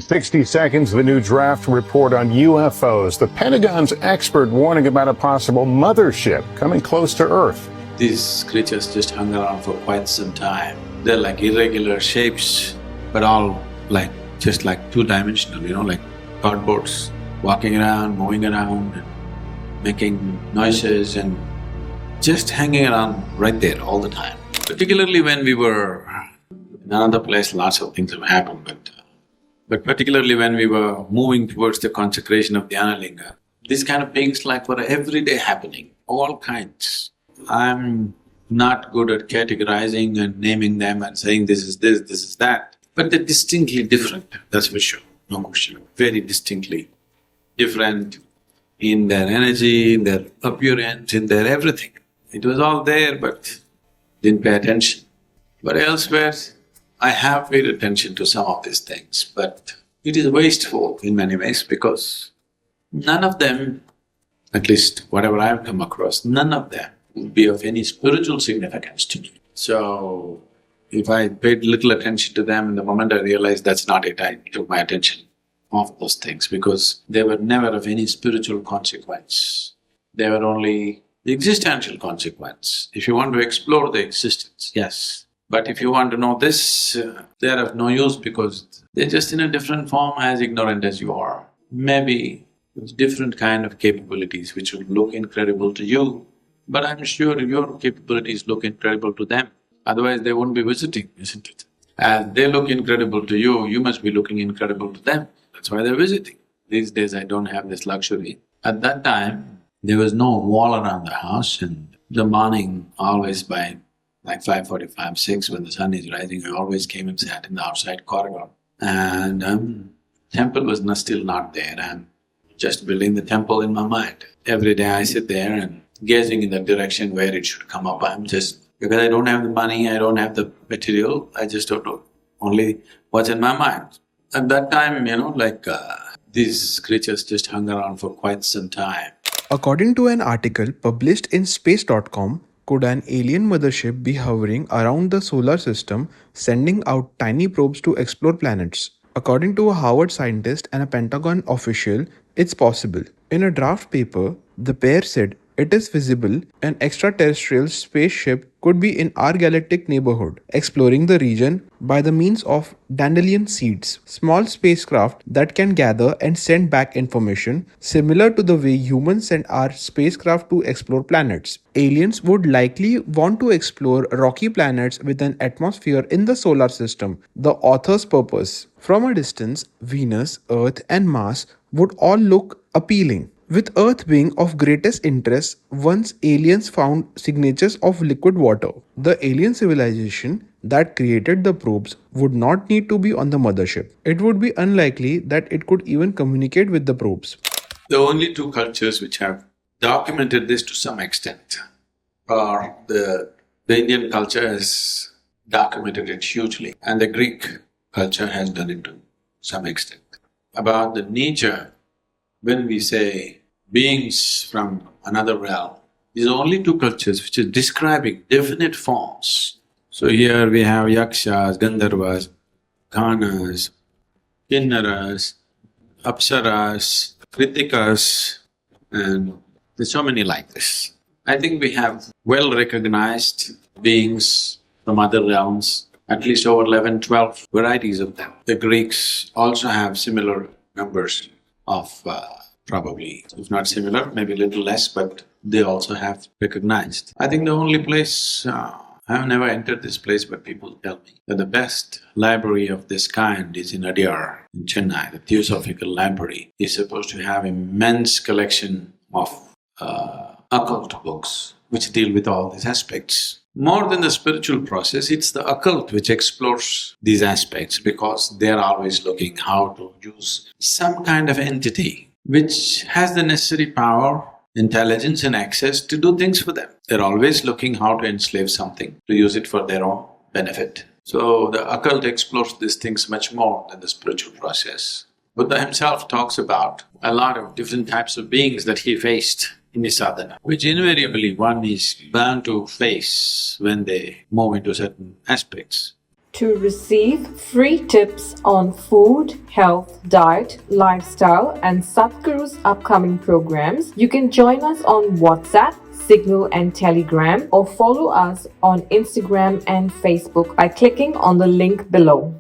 60 seconds, the new draft report on UFOs. The Pentagon's expert warning about a possible mothership coming close to Earth. These creatures just hung around for quite some time. They're like irregular shapes, but all just like two-dimensional, like cardboards, walking around, moving around, and making noises and just hanging around right there all the time. Particularly when we were in another place, lots of things have happened, but particularly when we were moving towards the consecration of Dhyanlinga, these kind of things were everyday happening, all kinds. I'm not good at categorizing and naming them and saying this is this, this is that, but they're distinctly different, that's for sure, no question. Very distinctly different in their energy, in their appearance, in their everything. It was all there but didn't pay attention. But elsewhere, I have paid attention to some of these things, but it is wasteful in many ways because none of them, at least whatever I've come across, none of them would be of any spiritual significance to me. So, if I paid little attention to them, the moment I realized that's not it, I took my attention off those things because they were never of any spiritual consequence. They were only the existential consequence. If you want to explore the existence, yes. But if you want to know this, they're of no use because they're just in a different form, as ignorant as you are. Maybe with different kind of capabilities which would look incredible to you, but I'm sure your capabilities look incredible to them, otherwise they won't be visiting, isn't it? As they look incredible to you, you must be looking incredible to them, that's why they're visiting. These days I don't have this luxury. At that time, there was no wall around the house and the morning always by 5:45, 6 when the sun is rising, I always came and sat in the outside corridor. And temple was still not there, I'm just building the temple in my mind. Every day I sit there and gazing in the direction where it should come up. I'm just… because I don't have the money, I don't have the material, I just don't know, only what's in my mind. At that time, these creatures just hung around for quite some time. According to an article published in space.com, could an alien mothership be hovering around the solar system, sending out tiny probes to explore planets? According to a Harvard scientist and a Pentagon official, it's possible. In a draft paper, the pair said it is visible an extraterrestrial spaceship could be in our galactic neighborhood, exploring the region by the means of dandelion seeds, small spacecraft that can gather and send back information, similar to the way humans send our spacecraft to explore planets. Aliens would likely want to explore rocky planets with an atmosphere in the solar system, the author's purpose. From a distance, Venus, Earth and Mars would all look appealing, with Earth being of greatest interest once aliens found signatures of liquid water. The alien civilization that created the probes would not need to be on the mothership. It would be unlikely that it could even communicate with the probes. The only two cultures which have documented this to some extent are the Indian culture has documented it hugely and the Greek culture has done it to some extent. About the nature, when we say beings from another realm, these are only two cultures which are describing definite forms. So here we have yakshas, gandharvas, ganas, kinnaras, apsaras, kritikas, and there's so many like this. I think we have well-recognized beings from other realms, at least over 11, 12 varieties of them. The Greeks also have similar numbers of probably, if not similar, maybe a little less, but they also have recognized. I think the only place… I've never entered this place, but people tell me that the best library of this kind is in Adyar, in Chennai. The Theosophical Library is supposed to have immense collection of occult books which deal with all these aspects. More than the spiritual process, it's the occult which explores these aspects because they're always looking how to use some kind of entity which has the necessary power, intelligence and access to do things for them. They're always looking how to enslave something, to use it for their own benefit. So the occult explores these things much more than the spiritual process. Buddha himself talks about a lot of different types of beings that he faced in his sadhana, which invariably one is bound to face when they move into certain aspects. To receive free tips on food, health, diet, lifestyle, and Sadhguru's upcoming programs, you can join us on WhatsApp, Signal, and Telegram, or follow us on Instagram and Facebook by clicking on the link below.